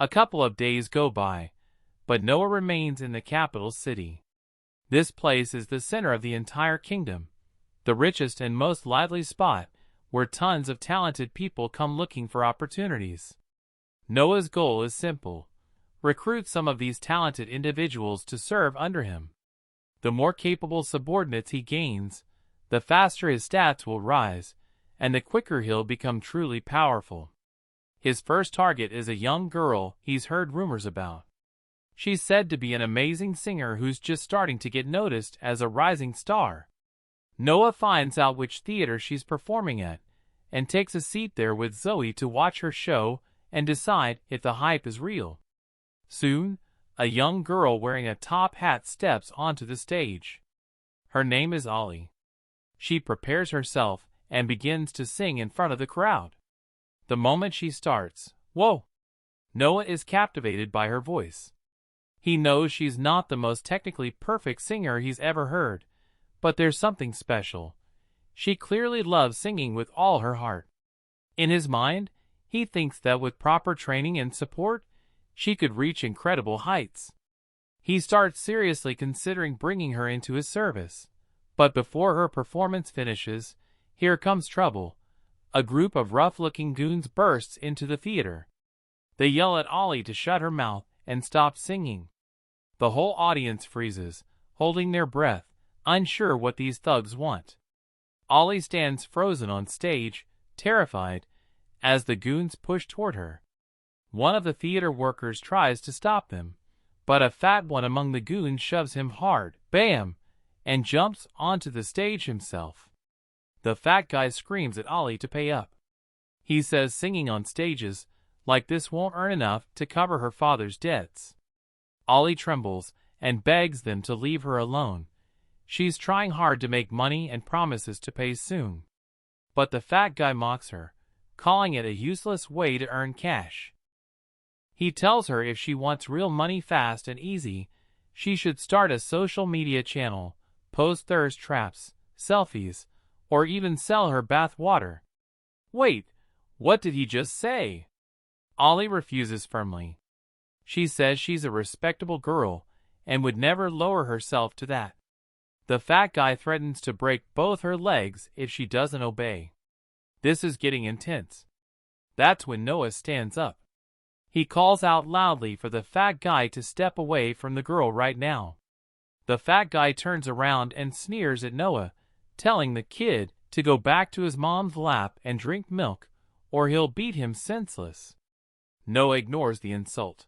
A couple of days go by, but Noah remains in the capital city. This place is the center of the entire kingdom, the richest and most lively spot where tons of talented people come looking for opportunities. Noah's goal is simple: recruit some of these talented individuals to serve under him. The more capable subordinates he gains, the faster his stats will rise, and the quicker he'll become truly powerful. His first target is a young girl he's heard rumors about. She's said to be an amazing singer who's just starting to get noticed as a rising star. Noah finds out which theater she's performing at, and takes a seat there with Zoe to watch her show and decide if the hype is real. Soon, a young girl wearing a top hat steps onto the stage. Her name is Ollie. She prepares herself and begins to sing in front of the crowd. The moment she starts, whoa! Noah is captivated by her voice. He knows she's not the most technically perfect singer he's ever heard, but there's something special. She clearly loves singing with all her heart. In his mind, he thinks that with proper training and support, she could reach incredible heights. He starts seriously considering bringing her into his service. But before her performance finishes, here comes trouble. A group of rough-looking goons bursts into the theater. They yell at Ollie to shut her mouth and stop singing. The whole audience freezes, holding their breath, unsure what these thugs want. Ollie stands frozen on stage, terrified, as the goons push toward her. One of the theater workers tries to stop them, but a fat one among the goons shoves him hard, bam, and jumps onto the stage himself. The fat guy screams at Ollie to pay up. He says singing on stages like this won't earn enough to cover her father's debts. Ollie trembles and begs them to leave her alone. She's trying hard to make money and promises to pay soon. But the fat guy mocks her, calling it a useless way to earn cash. He tells her if she wants real money fast and easy, she should start a social media channel, post thirst traps, selfies, or even sell her bath water. Wait, what did he just say? Ollie refuses firmly. She says she's a respectable girl and would never lower herself to that. The fat guy threatens to break both her legs if she doesn't obey. This is getting intense. That's when Noah stands up. He calls out loudly for the fat guy to step away from the girl right now. The fat guy turns around and sneers at Noah, telling the kid to go back to his mom's lap and drink milk, or he'll beat him senseless. Noah ignores the insult.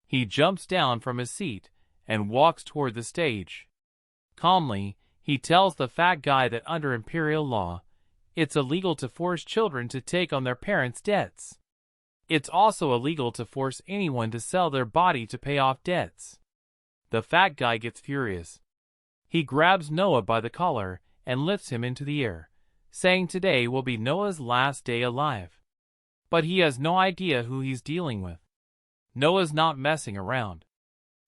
He jumps down from his seat and walks toward the stage. Calmly, he tells the fat guy that under imperial law, it's illegal to force children to take on their parents' debts. It's also illegal to force anyone to sell their body to pay off debts. The fat guy gets furious. He grabs Noah by the collar and lifts him into the air, saying today will be Noah's last day alive. But he has no idea who he's dealing with. Noah's not messing around.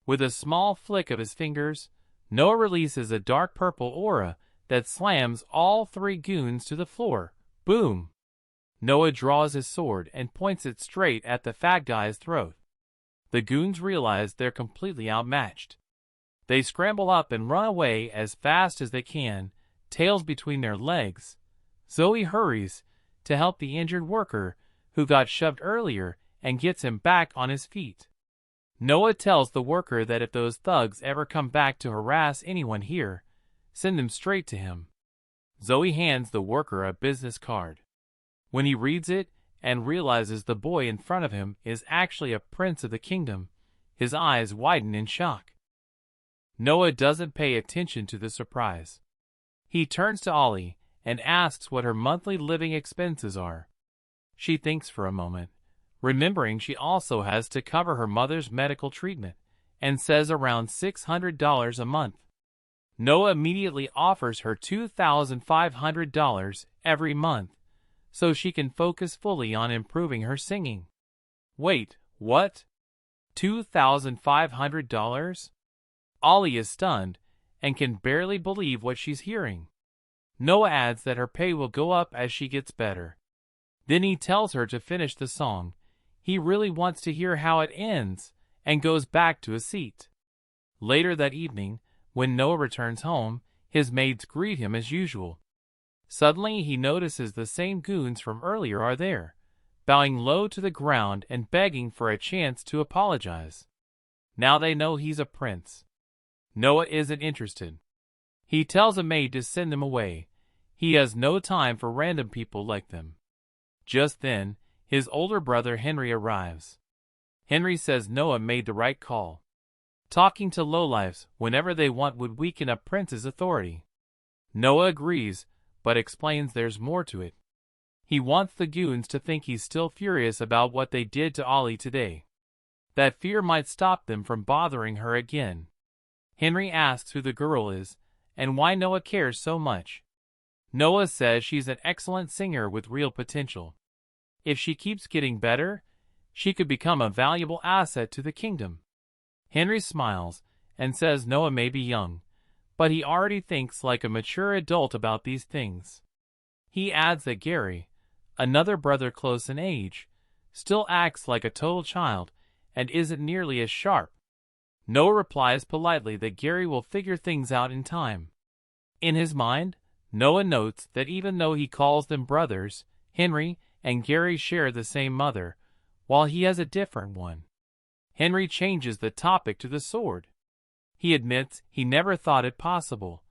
With a small flick of his fingers, Noah releases a dark purple aura that slams all three goons to the floor. Boom! Noah draws his sword and points it straight at the fat guy's throat. The goons realize they're completely outmatched. They scramble up and run away as fast as they can, tails between their legs. Zoe hurries to help the injured worker who got shoved earlier and gets him back on his feet. Noah tells the worker that if those thugs ever come back to harass anyone here, send them straight to him. Zoe hands the worker a business card. When he reads it and realizes the boy in front of him is actually a prince of the kingdom, his eyes widen in shock. Noah doesn't pay attention to the surprise. He turns to Ollie and asks what her monthly living expenses are. She thinks for a moment, remembering she also has to cover her mother's medical treatment, and says around $600 a month. Noah immediately offers her $2,500 every month, so she can focus fully on improving her singing. Wait, what? $2,500? Ollie is stunned and can barely believe what she's hearing. Noah adds that her pay will go up as she gets better. Then he tells her to finish the song. He really wants to hear how it ends, and goes back to his seat. Later that evening, when Noah returns home, his maids greet him as usual. Suddenly he notices the same goons from earlier are there, bowing low to the ground and begging for a chance to apologize. Now they know he's a prince. Noah isn't interested. He tells a maid to send them away. He has no time for random people like them. Just then, his older brother Henry arrives. Henry says Noah made the right call. Talking to lowlifes whenever they want would weaken a prince's authority. Noah agrees, but explains there's more to it. He wants the goons to think he's still furious about what they did to Ollie today. That fear might stop them from bothering her again. Henry asks who the girl is, and why Noah cares so much. Noah says she's an excellent singer with real potential. If she keeps getting better, she could become a valuable asset to the kingdom. Henry smiles and says Noah may be young, but he already thinks like a mature adult about these things. He adds that Gary, another brother close in age, still acts like a total child and isn't nearly as sharp. Noah replies politely that Gary will figure things out in time. In his mind, Noah notes that even though he calls them brothers, Henry and Gary share the same mother, while he has a different one. Henry changes the topic to the sword. He admits he never thought it possible,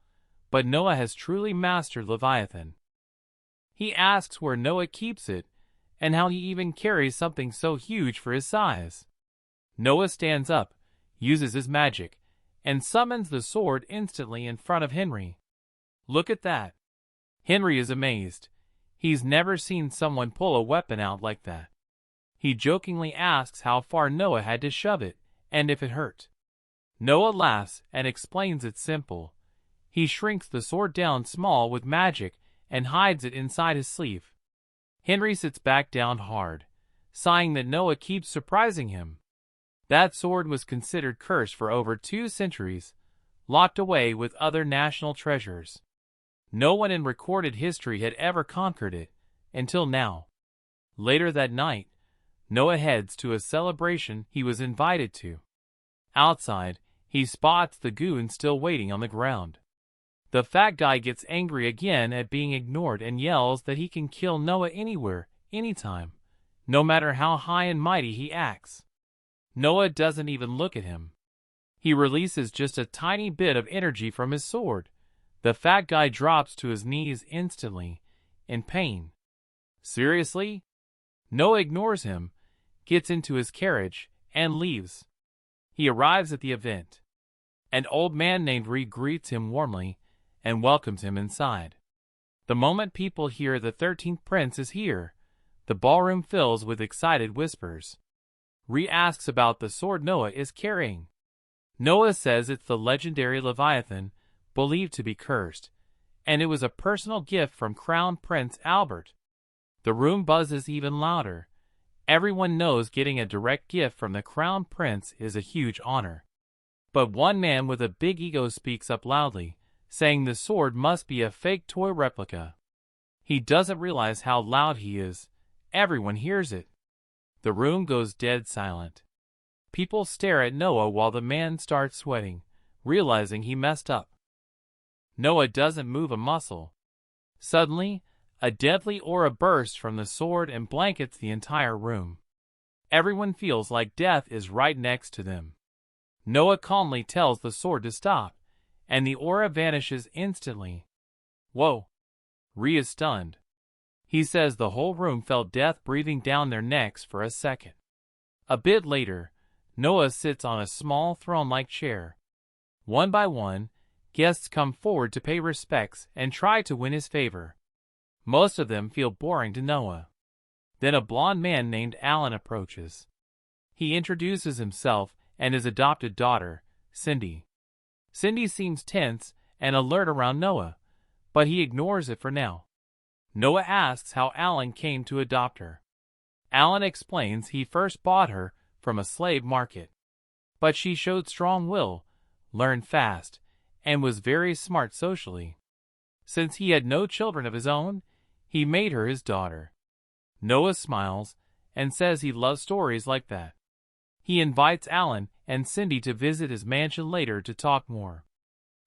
but Noah has truly mastered Leviathan. He asks where Noah keeps it, and how he even carries something so huge for his size. Noah stands up, uses his magic, and summons the sword instantly in front of Henry. Look at that. Henry is amazed. He's never seen someone pull a weapon out like that. He jokingly asks how far Noah had to shove it, and if it hurt. Noah laughs and explains it's simple. He shrinks the sword down small with magic and hides it inside his sleeve. Henry sits back down hard, sighing that Noah keeps surprising him. That sword was considered cursed for over 2 centuries, locked away with other national treasures. No one in recorded history had ever conquered it, until now. Later that night, Noah heads to a celebration he was invited to. Outside, he spots the goon still waiting on the ground. The fat guy gets angry again at being ignored and yells that he can kill Noah anywhere, anytime, no matter how high and mighty he acts. Noah doesn't even look at him. He releases just a tiny bit of energy from his sword. The fat guy drops to his knees instantly, in pain. Seriously? Noah ignores him, gets into his carriage, and leaves. He arrives at the event. An old man named Reed greets him warmly and welcomes him inside. The moment people hear the 13th prince is here, the ballroom fills with excited whispers. Reed asks about the sword Noah is carrying. Noah says it's the legendary Leviathan, believed to be cursed, and it was a personal gift from Crown Prince Albert. The room buzzes even louder. Everyone knows getting a direct gift from the Crown Prince is a huge honor. But one man with a big ego speaks up loudly, saying the sword must be a fake toy replica. He doesn't realize how loud he is. Everyone hears it. The room goes dead silent. People stare at Noah while the man starts sweating, realizing he messed up. Noah doesn't move a muscle. Suddenly, a deadly aura bursts from the sword and blankets the entire room. Everyone feels like death is right next to them. Noah calmly tells the sword to stop, and the aura vanishes instantly. Whoa! Rhea is stunned. He says the whole room felt death breathing down their necks for a second. A bit later, Noah sits on a small throne-like chair. One by one, guests come forward to pay respects and try to win his favor. Most of them feel boring to Noah. Then a blond man named Alan approaches. He introduces himself and his adopted daughter, Cindy. Cindy seems tense and alert around Noah, but he ignores it for now. Noah asks how Alan came to adopt her. Alan explains he first bought her from a slave market. But she showed strong will, learned fast, and was very smart socially. Since he had no children of his own, he made her his daughter. Noah smiles and says he loves stories like that. He invites Alan and Cindy to visit his mansion later to talk more.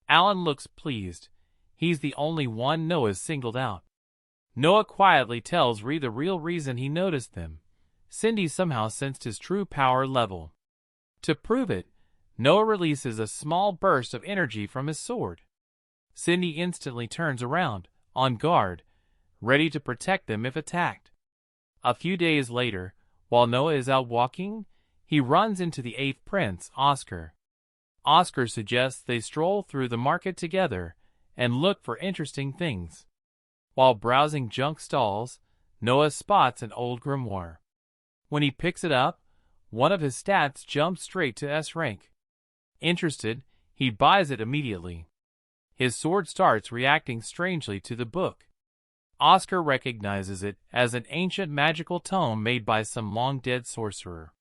Alan looks pleased. He's the only one Noah's singled out. Noah quietly tells Ree the real reason he noticed them. Cindy somehow sensed his true power level. To prove it, Noah releases a small burst of energy from his sword. Cindy instantly turns around, on guard, ready to protect them if attacked. A few days later, while Noah is out walking, he runs into the 8th prince, Oscar. Oscar suggests they stroll through the market together and look for interesting things. While browsing junk stalls, Noah spots an old grimoire. When he picks it up, one of his stats jumps straight to S rank. Interested, he buys it immediately. His sword starts reacting strangely to the book. Oscar recognizes it as an ancient magical tome made by some long-dead sorcerer.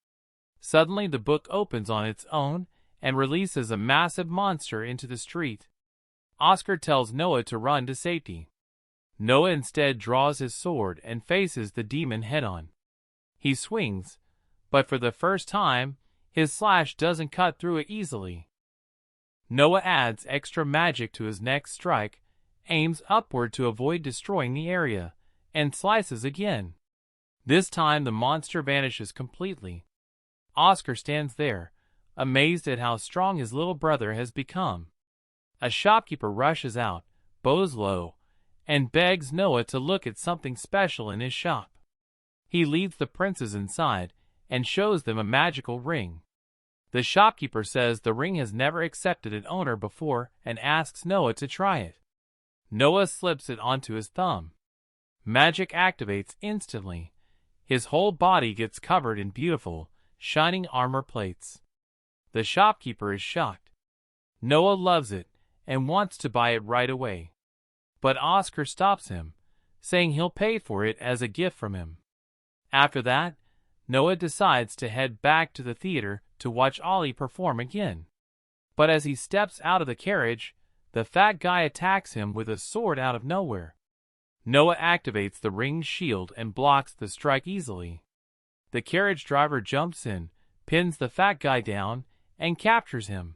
Suddenly the book opens on its own and releases a massive monster into the street. Oscar tells Noah to run to safety. Noah instead draws his sword and faces the demon head-on. He swings, but for the first time, his slash doesn't cut through it easily. Noah adds extra magic to his next strike, aims upward to avoid destroying the area, and slices again. This time the monster vanishes completely. Oscar stands there, amazed at how strong his little brother has become. A shopkeeper rushes out, bows low, and begs Noah to look at something special in his shop. He leads the princes inside and shows them a magical ring. The shopkeeper says the ring has never accepted an owner before and asks Noah to try it. Noah slips it onto his thumb. Magic activates instantly. His whole body gets covered in beautiful, shining armor plates. The shopkeeper is shocked. Noah loves it and wants to buy it right away. But Oscar stops him, saying he'll pay for it as a gift from him. After that, Noah decides to head back to the theater to watch Ollie perform again. But as he steps out of the carriage, the fat guy attacks him with a sword out of nowhere. Noah activates the ring's shield and blocks the strike easily. The carriage driver jumps in, pins the fat guy down, and captures him.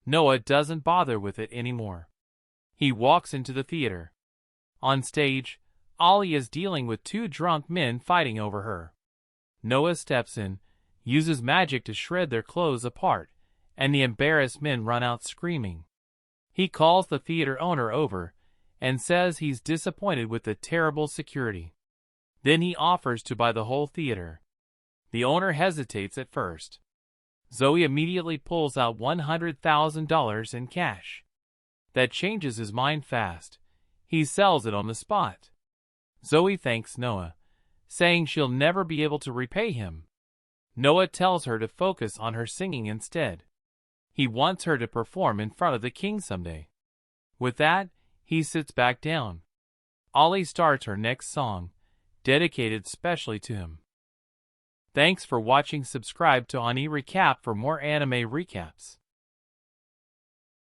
Noah doesn't bother with it anymore. He walks into the theater. On stage, Ollie is dealing with 2 drunk men fighting over her. Noah steps in, uses magic to shred their clothes apart, and the embarrassed men run out screaming. He calls the theater owner over and says he's disappointed with the terrible security. Then he offers to buy the whole theater. The owner hesitates at first. Zoe immediately pulls out $100,000 in cash. That changes his mind fast. He sells it on the spot. Zoe thanks Noah, saying she'll never be able to repay him. Noah tells her to focus on her singing instead. He wants her to perform in front of the king someday. With that, he sits back down. Ollie starts her next song, dedicated specially to him. Thanks for watching. Subscribe to Ani Recap for more anime recaps.